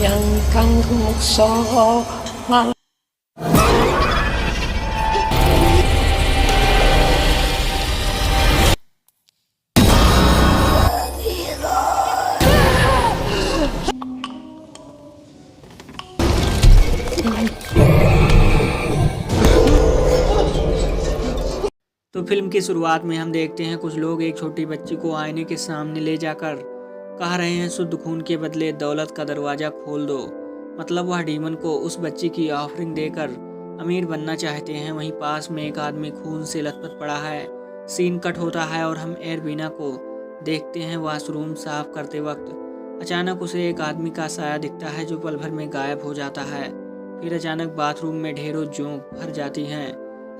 yang kangkung so mal तो film की शुरुआत में हम देखते हैं कुछ लोग एक छोटी बच्ची को आईने के सामने ले जाकर कह रहे हैं शुद्ध खून के बदले दौलत का दरवाज़ा खोल दो। मतलब वह डीमन को उस बच्ची की ऑफरिंग देकर अमीर बनना चाहते हैं। वहीं पास में एक आदमी खून से लथपथ पड़ा है। सीन कट होता है और हम एरबीना को देखते हैं वॉशरूम साफ करते वक्त। अचानक उसे एक आदमी का साया दिखता है जो पल भर में गायब हो जाता है। फिर अचानक बाथरूम में ढेरों जोंक भर जाती हैं,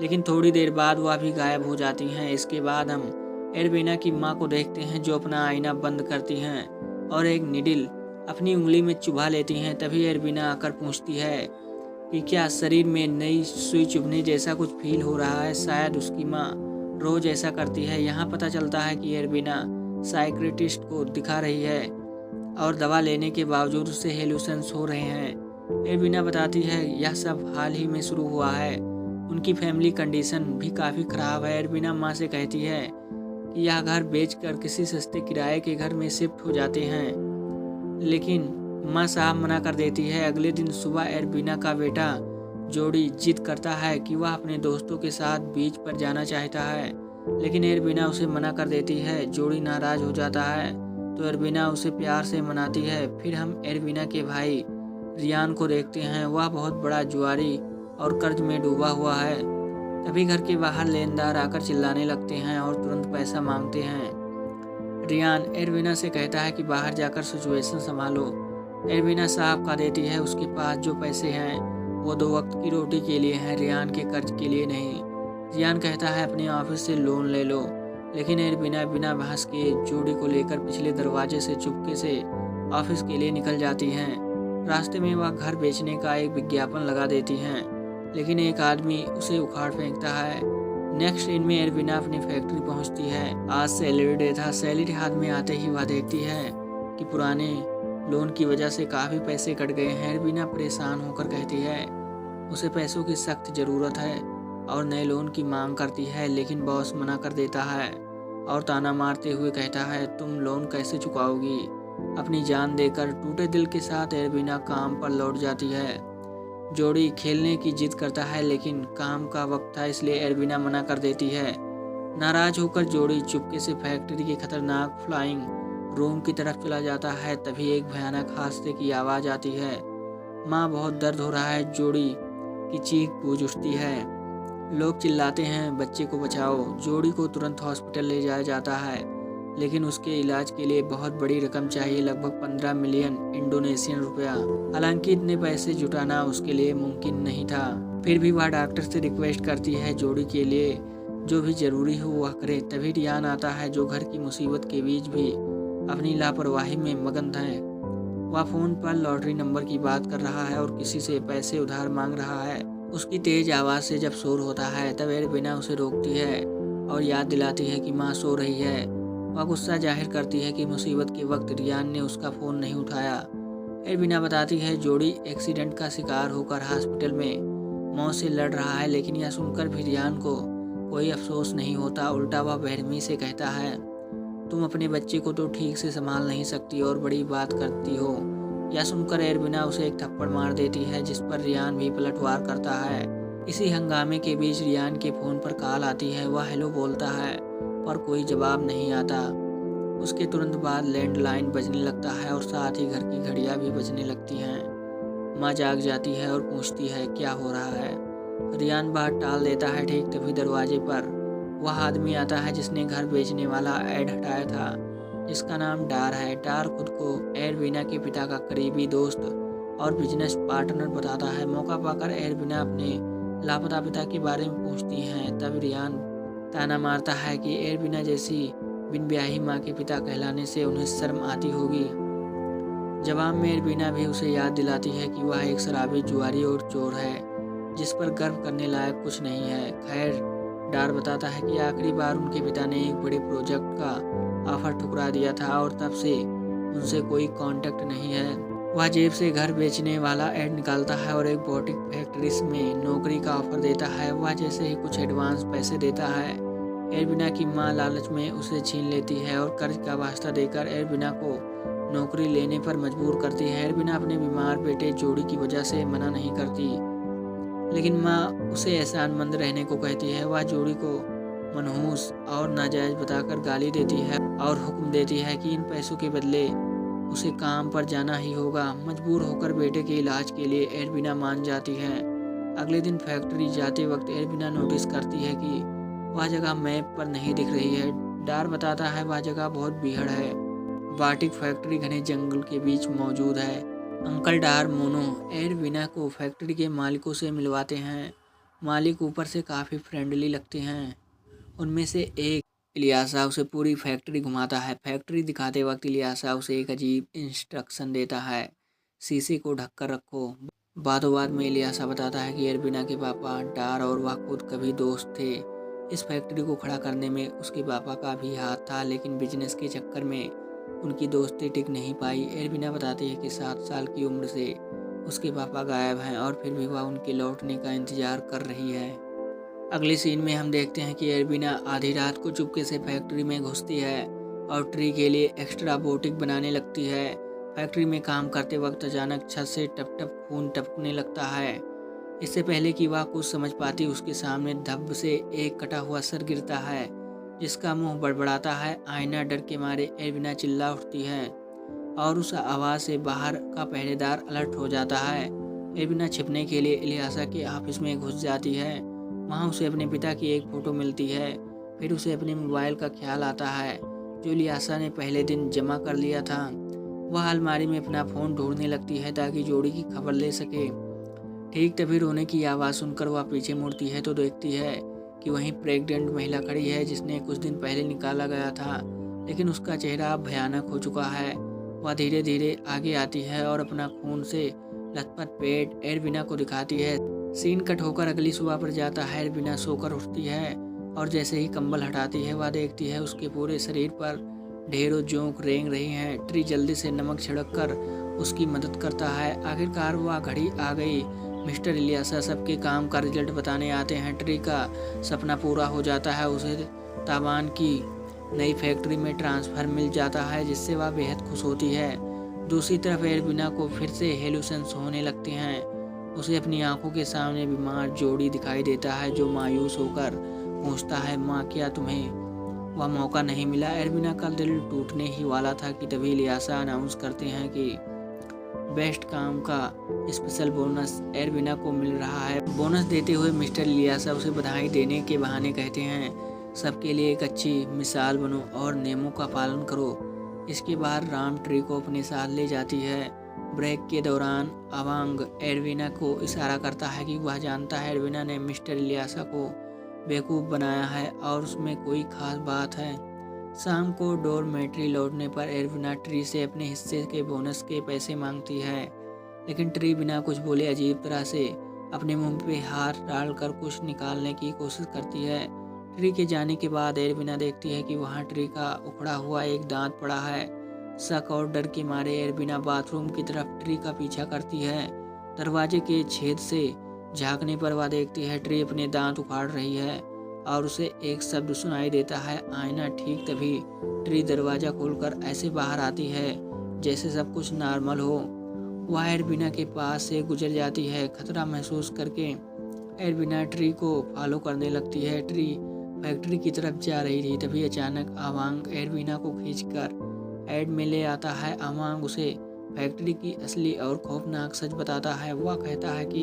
लेकिन थोड़ी देर बाद वह भी गायब हो जाती हैं। इसके बाद हम एरबीना की मां को देखते हैं जो अपना आईना बंद करती हैं और एक निडिल अपनी उंगली में चुभा लेती हैं। तभी एरबीना आकर पूछती है कि क्या शरीर में नई सुई चुभने जैसा कुछ फील हो रहा है। शायद उसकी मां रोज ऐसा करती है। यहाँ पता चलता है कि एरबीना साइकियाट्रिस्ट को दिखा रही है और दवा लेने के बावजूद उसे हेलुसिनेशंस हो रहे हैं। एरबीना बताती है यह सब हाल ही में शुरू हुआ है। उनकी फैमिली कंडीशन भी काफ़ी ख़राब है। एरबीना माँ से कहती है कि यह घर बेचकर किसी सस्ते किराए के घर में शिफ्ट हो जाते हैं, लेकिन माँ साहब मना कर देती है। अगले दिन सुबह एरबीना का बेटा जोड़ी जिद करता है कि वह अपने दोस्तों के साथ बीच पर जाना चाहता है, लेकिन एरबीना उसे मना कर देती है। जोड़ी नाराज़ हो जाता है तो एरबीना उसे प्यार से मनाती है। फिर हम एरबीना के भाई रियान को देखते हैं। वह बहुत बड़ा जुआरी और कर्ज में डूबा हुआ है। तभी घर के बाहर लेनदार आकर चिल्लाने लगते हैं और तुरंत पैसा मांगते हैं। रियान एरबीना से कहता है कि बाहर जाकर सिचुएशन संभालो। एरबीना साफ कह देती है उसके पास जो पैसे हैं वो 2 वक्त की रोटी के लिए हैं, रियान के कर्ज के लिए नहीं। रियान कहता है अपने ऑफिस से लोन ले लो, लेकिन एरबीना बिना बहस के जोड़ी को लेकर पिछले दरवाजे से चुपके से ऑफिस के लिए निकल जाती हैं। रास्ते में वह घर बेचने का एक विज्ञापन लगा देती हैं, लेकिन एक आदमी उसे उखाड़ फेंकता है। नेक्स्ट सीन में एरबीना अपनी फैक्ट्री पहुंचती है। आज सैलरी डे था। सैलरी हाथ में आते ही वह देखती है कि पुराने लोन की वजह से काफ़ी पैसे कट गए हैं। एरबीना परेशान होकर कहती है उसे पैसों की सख्त ज़रूरत है और नए लोन की मांग करती है, लेकिन बॉस मना कर देता है और ताना मारते हुए कहता है तुम लोन कैसे चुकाओगी। अपनी जान देकर टूटे दिल के साथ एरबीना काम पर लौट जाती है। जोड़ी खेलने की जिद करता है, लेकिन काम का वक्त था इसलिए एरबीना मना कर देती है। नाराज होकर जोड़ी चुपके से फैक्ट्री के खतरनाक फ्लाइंग रूम की तरफ चला जाता है। तभी एक भयानक हादसे की आवाज़ आती है। माँ बहुत दर्द हो रहा है। जोड़ी की चीख गूंज उठती है। लोग चिल्लाते हैं बच्चे को बचाओ। जोड़ी को तुरंत हॉस्पिटल ले जाया जाता है, लेकिन उसके इलाज के लिए बहुत बड़ी रकम चाहिए, लगभग 15 मिलियन इंडोनेशियन रुपया। हालांकि इतने पैसे जुटाना उसके लिए मुमकिन नहीं था। फिर भी वह डॉक्टर से रिक्वेस्ट करती है जोड़ी के लिए जो भी ज़रूरी हो वह करे। तभी रियान आता है जो घर की मुसीबत के बीच भी अपनी लापरवाही में मगन है। वह फ़ोन पर लॉटरी नंबर की बात कर रहा है और किसी से पैसे उधार मांग रहा है। उसकी तेज़ आवाज़ से जब शोर होता है तब एरबीना उसे रोकती है और याद दिलाती है कि माँ सो रही है। वह गुस्सा जाहिर करती है कि मुसीबत के वक्त रियान ने उसका फ़ोन नहीं उठाया। एरबीना बताती है जोड़ी एक्सीडेंट का शिकार होकर हॉस्पिटल में मौत से लड़ रहा है, लेकिन यह सुनकर भी रियान को कोई अफसोस नहीं होता। उल्टा वह बेरहमी से कहता है तुम अपने बच्चे को तो ठीक से संभाल नहीं सकती और बड़ी बात करती हो। यह सुनकर एरबीना उसे एक थप्पड़ मार देती है, जिस पर रियान भी पलटवार करता है। इसी हंगामे के बीच रियान के फ़ोन पर कॉल आती है। वह हेलो बोलता है पर कोई जवाब नहीं आता। उसके तुरंत बाद लैंडलाइन बजने लगता है और साथ ही घर की घड़ियां भी बजने लगती हैं। माँ जाग जाती है और पूछती है क्या हो रहा है। रियान बात टाल देता है। ठीक तभी दरवाजे पर वह आदमी आता है जिसने घर बेचने वाला ऐड हटाया था, जिसका नाम डार है। डार खुद को एरबीना के पिता का करीबी दोस्त और बिजनेस पार्टनर बताता है। मौका पाकर एरबीना अपने लापता पिता के बारे में पूछती हैं। तब रियान ताना मारता है कि एरबीना जैसी बिन ब्याही माँ के पिता कहलाने से उन्हें शर्म आती होगी। जवाब में एरबीना भी उसे याद दिलाती है कि वह एक शराबी, जुआरी और चोर है जिस पर गर्व करने लायक कुछ नहीं है। खैर, डार बताता है कि आखिरी बार उनके पिता ने एक बड़े प्रोजेक्ट का ऑफर ठुकरा दिया था और तब से उनसे कोई कांटेक्ट नहीं है। वह जेब से घर बेचने वाला ऐड निकालता है और एक बोटिक फैक्ट्री में नौकरी का ऑफर देता है। वह जैसे ही कुछ एडवांस पैसे देता है, एरबिना की मां लालच में उसे छीन लेती है और कर्ज का वास्ता देकर एरबिना को नौकरी लेने पर मजबूर करती है। एरबिना अपने बीमार बेटे जोड़ी की वजह से मना नहीं करती, लेकिन माँ उसे एहसानमंद रहने को कहती है। वह जोड़ी को मनहूस और नाजायज बताकर गाली देती है और हुक्म देती है कि इन पैसों के बदले उसे काम पर जाना ही होगा। मजबूर होकर बेटे के इलाज के लिए एरबिना मान जाती है। अगले दिन फैक्ट्री जाते वक्त एरबिना नोटिस करती है कि वह जगह मैप पर नहीं दिख रही है। डार बताता है वह जगह बहुत बीहड़ है। बाटिक फैक्ट्री घने जंगल के बीच मौजूद है। अंकल डार मोनो एरबिना को फैक्ट्री के मालिकों से मिलवाते हैं। मालिक ऊपर से काफ़ी फ्रेंडली लगते हैं। उनमें से एक इलियासा उसे पूरी फैक्ट्री घुमाता है। फैक्ट्री दिखाते वक्त इलियासा उसे एक अजीब इंस्ट्रक्शन देता है, शीशे को ढक कर रखो। बातों बात में इलियासा बताता है कि एरबिना के पापा डार और वह खुद कभी दोस्त थे। इस फैक्ट्री को खड़ा करने में उसके पापा का भी हाथ था, लेकिन बिजनेस के चक्कर में उनकी दोस्ती टिक नहीं पाई। एरबिना बताती है कि 7 साल की उम्र से उसके पापा गायब हैं और फिर भी वह उनके लौटने का इंतजार कर रही है। अगले सीन में हम देखते हैं कि एरबिना आधी रात को चुपके से फैक्ट्री में घुसती है और ट्री के लिए एक्स्ट्रा बोटिक बनाने लगती है। फैक्ट्री में काम करते वक्त अचानक छत से टप टप खून टपकने लगता है। इससे पहले कि वह कुछ समझ पाती, उसके सामने धब्ब से एक कटा हुआ सर गिरता है जिसका मुंह बड़बड़ाता है। आईना डर के मारे एरबिना चिल्ला उठती है और उस आवाज़ से बाहर का पहरेदार अलर्ट हो जाता है। एरबिना छिपने के लिए इलियासा के ऑफिस में घुस जाती है। वहाँ उसे अपने पिता की एक फ़ोटो मिलती है। फिर उसे अपने मोबाइल का ख्याल आता है जो इलियासा ने पहले दिन जमा कर लिया था। वह अलमारी में अपना फ़ोन ढूंढने लगती है ताकि जोड़ी की खबर ले सके। ठीक तभी रोने की आवाज़ सुनकर वह पीछे मुड़ती है तो देखती है कि वहीं प्रेग्नेंट महिला खड़ी है जिसने कुछ दिन पहले निकाला गया था, लेकिन उसका चेहरा अब भयानक हो चुका है। वह धीरे धीरे आगे आती है और अपना खून से लथपथ पेट एरबिना को दिखाती है। सीन कट होकर अगली सुबह पर जाता है। एरबिना सोकर उठती है और जैसे ही कंबल हटाती है वह देखती है उसके पूरे शरीर पर ढेरों जोंक रेंग रही हैं। ट्री जल्दी से नमक छिड़क कर उसकी मदद करता है। आखिरकार वह घड़ी आ गई। मिस्टर इलियासा सबके काम का रिजल्ट बताने आते हैं। ट्री का सपना पूरा हो जाता है। उसे ताबान की नई फैक्ट्री में ट्रांसफ़र मिल जाता है जिससे वह बेहद खुश होती है। दूसरी तरफ एरबिना को फिर से हेलुसिनेशंस होने लगते हैं। उसे अपनी आंखों के सामने बीमार जोड़ी दिखाई देता है जो मायूस होकर पूछता है, माँ क्या तुम्हें वह मौका नहीं मिला? एरबिना का दिल टूटने ही वाला था कि तभी इलियासा अनाउंस करते हैं कि बेस्ट काम का स्पेशल बोनस एरबिना को मिल रहा है। बोनस देते हुए मिस्टर इलियासा उसे बधाई देने के बहाने कहते हैं, सबके लिए एक अच्छी मिसाल बनो और नियमों का पालन करो। इसके बाद राम ट्री को अपने साथ ले जाती है। ब्रेक के दौरान अवांग एरबिना को इशारा करता है कि वह जानता है एरबिना ने मिस्टर इलियासा को बेवकूफ़ बनाया है और उसमें कोई खास बात है। शाम को डॉर्मेट्री लौटने पर एरबिना ट्री से अपने हिस्से के बोनस के पैसे मांगती है, लेकिन ट्री बिना कुछ बोले अजीब तरह से अपने मुंह पे हाथ डालकर कुछ निकालने की कोशिश करती है। ट्री के जाने के बाद एरबिना देखती है कि वहाँ ट्री का उखड़ा हुआ एक दांत पड़ा है। शक और डर के मारे एरबिना बाथरूम की तरफ ट्री का पीछा करती है। दरवाजे के छेद से झांकने पर वह देखती है ट्री अपने दांत उखाड़ रही है और उसे एक शब्द सुनाई देता है, आईना। ठीक तभी ट्री दरवाज़ा खोलकर ऐसे बाहर आती है जैसे सब कुछ नॉर्मल हो। वह एरबिना के पास से गुजर जाती है। खतरा महसूस करके एरबिना ट्री को फॉलो करने लगती है। ट्री फैक्ट्री की तरफ जा रही थी, तभी अचानक अवांग एरबिना को खींचकर ऐड में ले आता है। अवांग उसे फैक्ट्री की असली और खौफनाक सच बताता है। वह कहता है कि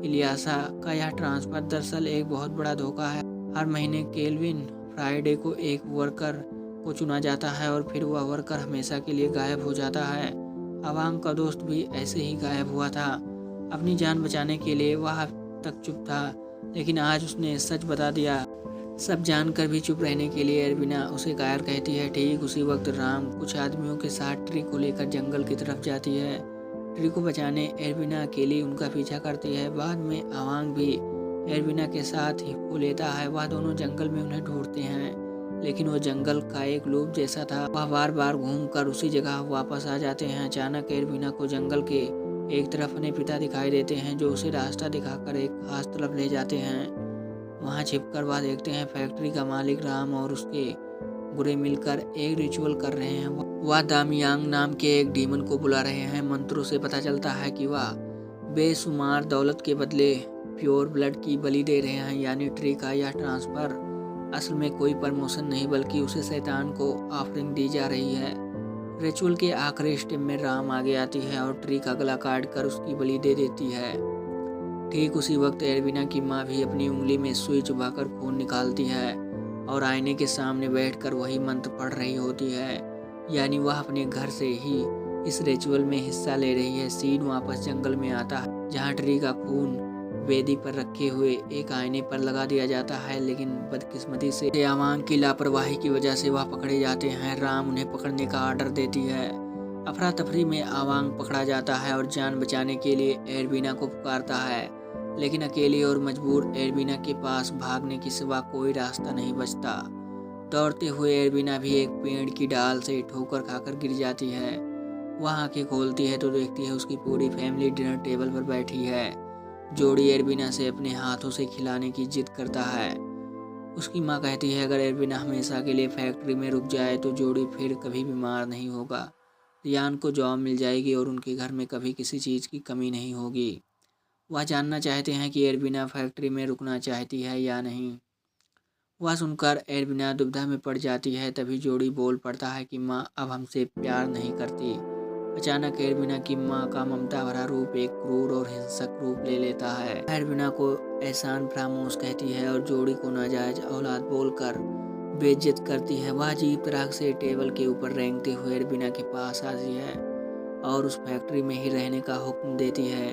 इलियासा का यह ट्रांसफ़र दरअसल एक बहुत बड़ा धोखा है। हर महीने केल्विन फ्राइडे को एक वर्कर को चुना जाता है और फिर वह वर्कर हमेशा के लिए गायब हो जाता है। अवांग का दोस्त भी ऐसे ही गायब हुआ था। अपनी जान बचाने के लिए वह अब तक चुप था, लेकिन आज उसने सच बता दिया। सब जानकर भी चुप रहने के लिए एरबिना उसे कायर कहती है। ठीक उसी वक्त राम कुछ आदमियों के साथ ट्री को लेकर जंगल की तरफ जाती है। ट्री को बचाने एरबिना अकेली उनका पीछा करती है। बाद में अवांग भी एरबिना के साथ ही को लेता है। वह दोनों जंगल में उन्हें ढूंढते हैं, लेकिन वो जंगल का एक लूप जैसा था। वह बार बार घूमकर उसी जगह वापस आ जाते हैं। अचानक एरवीना को जंगल के एक तरफ अपने पिता दिखाई देते हैं, जो उसे रास्ता दिखाकर एक खास तरफ ले जाते हैं। वहाँ छिपकर वह देखते हैं फैक्ट्री का मालिक राम और उसके बुरे मिलकर एक रिचुअल कर रहे हैं। वह दामियांग नाम के एक डीमन को बुला रहे हैं। मंत्रों से पता चलता है कि वह बेशुमार दौलत के बदले प्योर ब्लड की बलि दे रहे हैं। यानी ट्री का यह ट्रांसफर असल में कोई प्रमोशन नहीं, बल्कि उसे शैतान को ऑफरिंग दी जा रही है। रिचुअल के आखिरी स्टेप में राम आगे आती है और ट्री का गला काट कर उसकी बलि दे देती है। ठीक उसी वक्त एरवीना की माँ भी अपनी उंगली में सुई चुभाकर खून निकालती है और आईने के सामने बैठकर वही मंत्र पढ़ रही होती है। यानी वह अपने घर से ही इस रिचुअल में हिस्सा ले रही है। सीन वापस जंगल में आता है, जहाँ ट्री का खून वेदी पर रखे हुए एक आईने पर लगा दिया जाता है। लेकिन बदकिस्मती से आवांग की लापरवाही की वजह से वह पकड़े जाते हैं। राम उन्हें पकड़ने का ऑर्डर देती है। अफरा तफरी में आवांग पकड़ा जाता है और जान बचाने के लिए एरवीना को पुकारता है, लेकिन अकेली और मजबूर एरवीना के पास भागने के सिवा कोई रास्ता नहीं बचता। दौड़ते हुए एरवीना भी एक पेड़ की डाल से ठोकर खाकर गिर जाती है। वह आंखें खोलती है तो देखती है उसकी पूरी फैमिली डिनर टेबल पर बैठी है। जोड़ी एरवीना से अपने हाथों से खिलाने की जिद करता है। उसकी माँ कहती है अगर एरवीना हमेशा के लिए फैक्ट्री में रुक जाए तो जोड़ी फिर कभी बीमार नहीं होगा। रियान को जॉब मिल जाएगी और उनके घर में कभी किसी चीज़ की कमी नहीं होगी। वह जानना चाहते हैं कि एरवीना फैक्ट्री में रुकना चाहती है या नहीं। वह सुनकर एरवीना दुविधा में पड़ जाती है। तभी जोड़ी बोल पड़ता है कि माँ अब हमसे प्यार नहीं करती। अचानक एरवीना की माँ का ममता भरा रूप एक क्रूर और हिंसक रूप ले लेता है। एरवीना को एहसान फरामोश कहती है और जोड़ी को नाजायज औलाद बोलकर बेइज्जत करती है। वह अजीब तरह से टेबल के ऊपर रेंगते हुए एरवीना के पास आती है और उस फैक्ट्री में ही रहने का हुक्म देती है।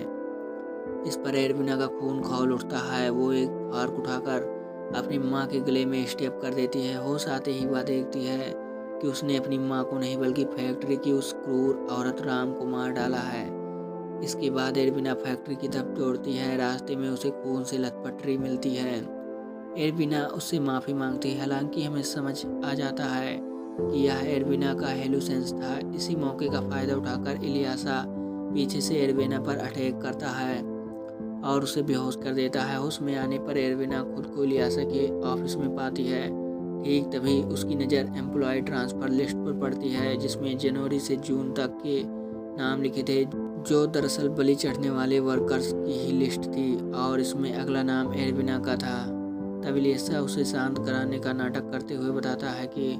इस पर एरवीना का खून खौल उठता है। वो एक फार्क उठाकर अपनी माँ के गले में स्टेप कर देती है। होश आते ही वह देखती है कि उसने अपनी माँ को नहीं बल्कि फैक्ट्री की उस क्रूर औरत राम को मार डाला है। इसके बाद एरवीना फैक्ट्री की तरफ दौड़ती है। रास्ते में उसे खून से लथपथ ट्री मिलती है। एरवीना उससे माफ़ी मांगती है। हालांकि हमें समझ आ जाता है कि यह एरवीना का हेलुसेंस था। इसी मौके का फ़ायदा उठाकर इलियासा पीछे से एरवीना पर अटैक करता है और उसे बेहोश कर देता है। होश में आने पर एरवीना खुद को इलियासा के ऑफिस में पाती है। ठीक तभी उसकी नज़र एम्प्लॉय ट्रांसफ़र लिस्ट पर पड़ती है, जिसमें जनवरी से जून तक के नाम लिखे थे, जो दरअसल बलि चढ़ने वाले वर्कर्स की ही लिस्ट थी और इसमें अगला नाम एरवीना का था। तब इलियासा उसे शांत कराने का नाटक करते हुए बताता है कि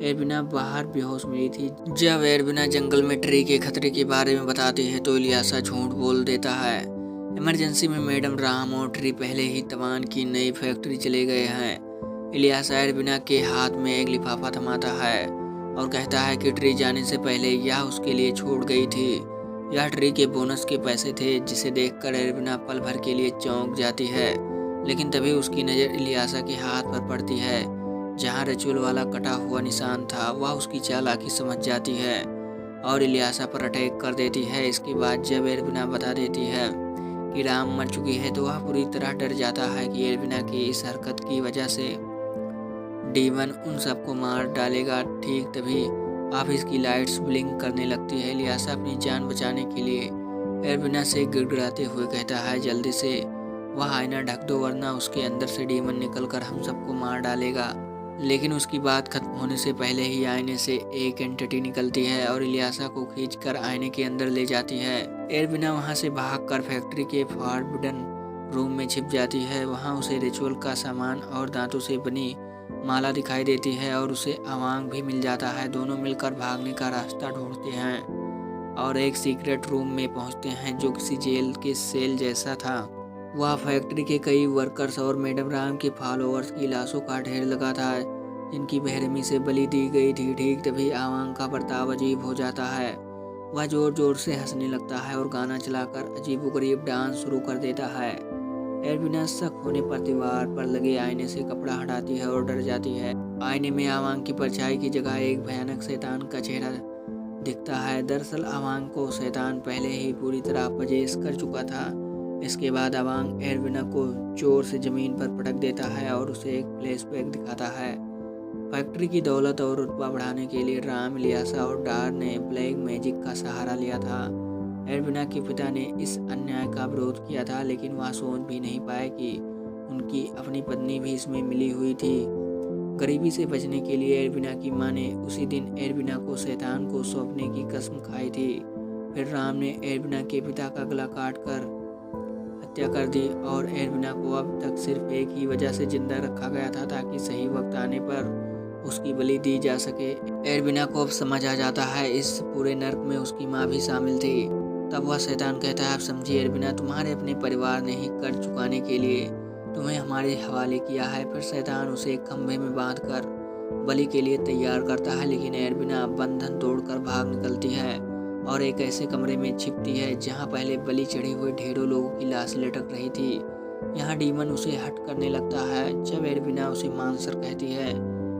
एरवीना बाहर बेहोश मिली थी। जब एरवीना जंगल में ट्री के खतरे के बारे में बताती है तो इलियासा झूठ बोल देता है। इमरजेंसी में मैडम राम और ट्री पहले ही तवान की नई फैक्ट्री चले गए हैं। इलियासा एरवीना के हाथ में एक लिफाफा थमाता है और कहता है कि ट्री जाने से पहले यह उसके लिए छूट गई थी। यह ट्री के बोनस के पैसे थे, जिसे देखकर एरवीना पल भर के लिए चौंक जाती है। लेकिन तभी उसकी नज़र इलियासा के हाथ पर पड़ती है, जहां रिचुअल वाला कटा हुआ निशान था। वह उसकी चालाकी समझ जाती है और इलियासा पर अटैक कर देती है। इसके बाद जब एरवीना बता देती है कि राम मर चुकी है तो वह पूरी तरह डर जाता है कि एरवीना की इस हरकत की वजह से डीमन उन सबको मार डालेगा। ठीक तभी ऑफिस की लाइट्स ब्लिंक करने लगती है। इलियासा अपनी जान बचाने के लिए एरवीना से गिड़गिड़ाते हुए कहता है जल्दी से वह आईना ढक दो, वरना उसके अंदर से डीमन निकलकर हम सबको मार डालेगा। लेकिन उसकी बात खत्म होने से पहले ही आईने से एक एंटिटी निकलती है और इलियासा को खींचकर आईने के अंदर ले जाती है। एरवीना वहां से भागकर फैक्ट्री के फॉरबिडन रूम में छिप जाती है। वहां उसे रिचुअल का सामान और दांतों से बनी माला दिखाई देती है और उसे आवांग भी मिल जाता है। दोनों मिलकर भागने का रास्ता ढूंढते हैं और एक सीक्रेट रूम में पहुंचते हैं, जो किसी जेल के सेल जैसा था। वह फैक्ट्री के कई वर्कर्स और मैडम राम के फॉलोअर्स की लाशों का ढेर लगा था, जिनकी बेरहमी से बलि दी गई थी। ठीक तभी आवांग का बर्ताव अजीब हो जाता है। वह जोर जोर से हंसने लगता है और गाना चलाकर अजीबोगरीब डांस शुरू कर देता है। एरवीना शक होने पर दीवार पर लगे आईने से कपड़ा हटाती है और डर जाती है। आईने में आवांग की परछाई की जगह एक भयानक शैतान का चेहरा दिखता है। दरअसल आवांग को शैतान पहले ही पूरी तरह पजेश कर चुका था। इसके बाद आवांग एरवीना को जोर से जमीन पर पटक देता है और उसे एक फ्लैशबैक दिखाता है। फैक्ट्री की दौलत और रुतबा बढ़ाने के लिए राम, इलियासा और डार ने ब्लैक मैजिक का सहारा लिया था। एरबिना के पिता ने इस अन्याय का विरोध किया था, लेकिन वह सोच भी नहीं पाए कि उनकी अपनी पत्नी भी इसमें मिली हुई थी। गरीबी से बचने के लिए एरबिना की मां ने उसी दिन एरबिना को शैतान को सौंपने की कसम खाई थी। फिर राम ने एरबिना के पिता का गला काट कर हत्या कर दी और एरबिना को अब तक सिर्फ एक ही वजह से जिंदा रखा गया था, ताकि सही वक्त आने पर उसकी बलि दी जा सके। एरबिना को अब समझ आ जाता है इस पूरे नर्क में उसकी माँ भी शामिल थी। तब वह शैतान कहता है, आप समझिए एरबिना, तुम्हारे अपने परिवार ने ही कर्ज चुकाने के लिए तुम्हें हमारे हवाले किया है। फिर शैतान उसे एक खंभे में बांधकर बलि के लिए तैयार करता है, लेकिन एरबिना बंधन तोड़कर भाग निकलती है और एक ऐसे कमरे में छिपती है जहां पहले बलि चढ़े हुए ढेरों लोगों की लाश लटक रही थी। यहाँ डीमन उसे हट करने लगता है। जब एरबिना उसे मानसर कहती है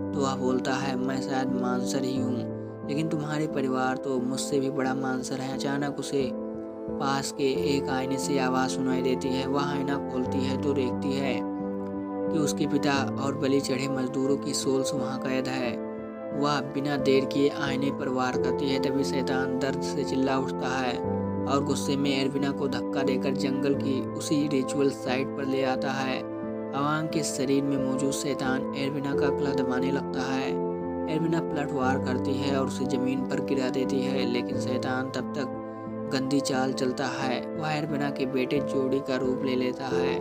तो वह बोलता है, मैं शायद मानसर ही हूँ, लेकिन तुम्हारे परिवार तो मुझसे भी बड़ा मानसर है। अचानक उसे पास के एक आईने से आवाज़ सुनाई देती है। वह आईना खोलती है तो देखती है कि उसके पिता और बलि चढ़े मजदूरों की सोल्स वहाँ कैद है। वह बिना देर किए आईने पर वार करती है। तभी शैतान दर्द से चिल्ला उठता है और गुस्से में एरबिना को धक्का देकर जंगल की उसी रिचुअल साइट पर ले आता है। अवांग के शरीर में मौजूद शैतान एरबिना का गला दबाने लगता है। एरबिना पलटवार करती है और उसे जमीन पर गिरा देती है, लेकिन शैतान तब तक गंदी चाल चलता है। वह एरबिना के बेटे जोड़ी का रूप ले लेता है।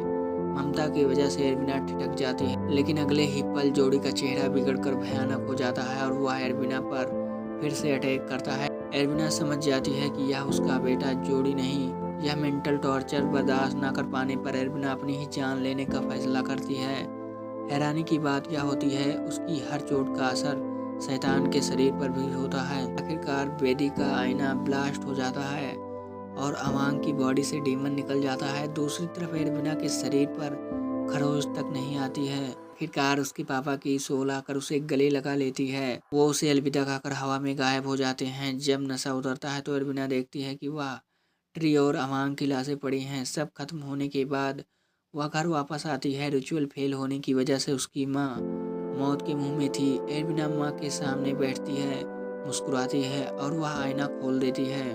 ममता की वजह से एरबिना ठिठक जाती है, लेकिन अगले ही पल जोड़ी का चेहरा बिगड़कर भयानक हो जाता है और वह एरबिना पर फिर से अटैक करता है। एरबिना समझ जाती है कि यह उसका बेटा जोड़ी नहीं, यह मेंटल टॉर्चर बर्दाश्त न कर पाने पर एरबिना अपनी ही जान लेने का फैसला करती है। हैरानी की बात यह होती है, उसकी हर चोट का असर शैतान के शरीर पर भी होता है। आखिरकार वेदी का आईना ब्लास्ट हो जाता है और अवांग की बॉडी से डीमन निकल जाता है। दूसरी तरफ एरबिना के शरीर पर खरोच तक नहीं आती है। आखिरकार उसके पापा की सोल आकर उसे गले लगा लेती है। वो उसे अलविदा कहकर हवा में गायब हो जाते हैं। जब नशा उतरता है तो एरबिना देखती है कि वह ट्री और अवांग की लाशें पड़ी हैं। सब खत्म होने के बाद वह घर वापस आती है। रिचुअल फेल होने की वजह से उसकी माँ मौत के मुंह में थी। एरबिना माँ के सामने बैठती है, मुस्कुराती है और वह आईना खोल देती है।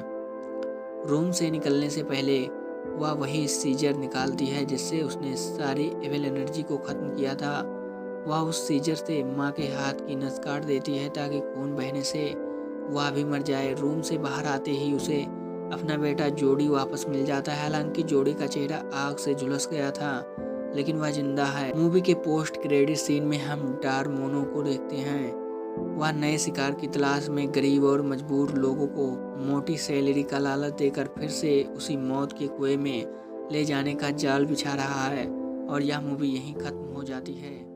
रूम से निकलने से पहले वह वही सीजर निकालती है जिससे उसने सारी एविल एनर्जी को खत्म किया था। वह उस सीजर से माँ के हाथ की नस काट देती है ताकि खून बहने से वह भी मर जाए। रूम से बाहर आते ही उसे अपना बेटा जोड़ी वापस मिल जाता है। हालांकि जोड़ी का चेहरा आग से झुलस गया था, लेकिन वह जिंदा है। मूवी के पोस्ट क्रेडिट सीन में हम डार मोनो को देखते हैं। वह नए शिकार की तलाश में गरीब और मजबूर लोगों को मोटी सैलरी का लालच देकर फिर से उसी मौत के कुएं में ले जाने का जाल बिछा रहा है और यह मूवी यहीं खत्म हो जाती है।